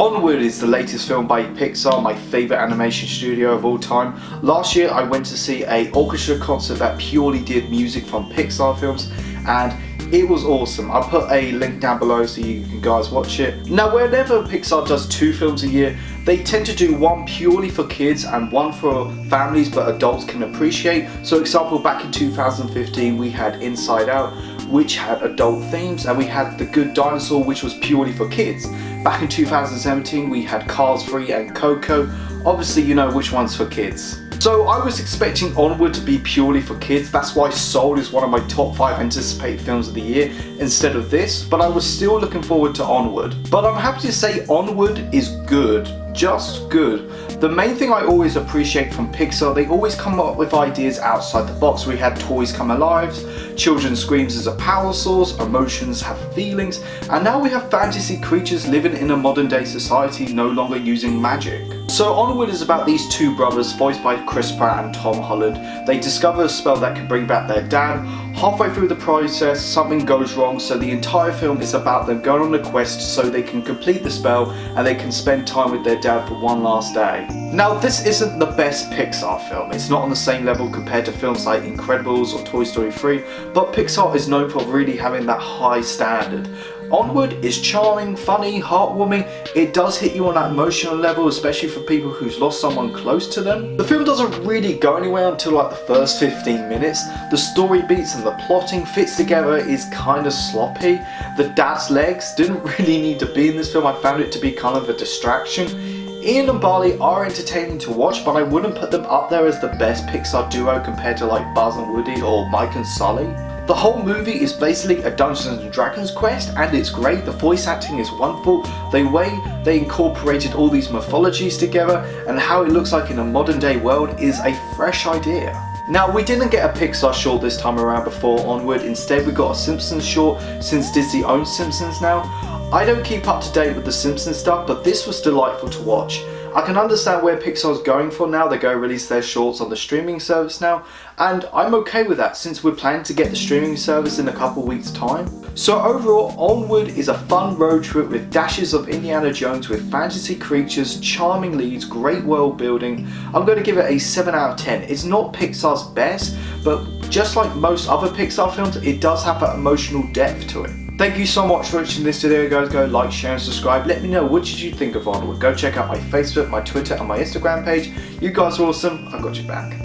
Onward is the latest film by Pixar, my favourite animation studio of all time. Last year I went to see an orchestra concert that purely did music from Pixar films, and it was awesome. I'll put a link down below so you can guys watch it. Now, whenever Pixar does 2 films a year, they tend to do one purely for kids and one for families but adults can appreciate. So example, back in 2015 we had Inside Out, which had adult themes, and we had The Good Dinosaur, which was purely for kids. Back in 2017 we had Cars 3 and Coco. Obviously you know which one's for kids. So I was expecting Onward to be purely for kids. That's why Soul is one of my top 5 anticipated films of the year instead of this, but I was still looking forward to Onward. But I'm happy to say Onward is good, just good. The main thing I always appreciate from Pixar, they always come up with ideas outside the box. We had Toys Come Alive, children's screams as a power source, emotions have feelings, and now we have fantasy creatures living in a modern day society no longer using magic. So Onward is about these 2 brothers voiced by Chris Pratt and Tom Holland. They discover a spell that can bring back their dad. Halfway through the process something goes wrong, so the entire film is about them going on a quest so they can complete the spell and they can spend time with their dad for one last day. Now, this isn't the best Pixar film. It's not on the same level compared to films like Incredibles or Toy Story 3, but Pixar is known for really having that high standard. Onward is charming, funny, heartwarming. It does hit you on that emotional level, especially for people who's lost someone close to them. The film doesn't really go anywhere until like the first 15 minutes. The story beats and the plotting fits together is kind of sloppy. The dad's legs didn't really need to be in this film. I found it to be kind of a distraction. Ian and Barley are entertaining to watch, but I wouldn't put them up there as the best Pixar duo compared to like Buzz and Woody or Mike and Sully. The whole movie is basically a Dungeons and Dragons quest, and it's great. The voice acting is wonderful. The way they incorporated all these mythologies together and how it looks like in a modern day world is a fresh idea. Now, we didn't get a Pixar short this time around before Onward. Instead we got a Simpsons short, since Disney owns Simpsons now. I don't keep up to date with the Simpsons stuff, but this was delightful to watch. I can understand where Pixar's going for now. They're going to release their shorts on the streaming service now, and I'm okay with that since we're planning to get the streaming service in a couple weeks time. So overall, Onward is a fun road trip with dashes of Indiana Jones with fantasy creatures, charming leads, great world building. I'm going to give it a 7 out of 10. It's not Pixar's best, but just like most other Pixar films, it does have that emotional depth to it. Thank you so much for watching this video, guys. Go like, share and subscribe. Let me know, what did you think of Onward? Go check out my Facebook, my Twitter and my Instagram page. You guys are awesome. I've got your back.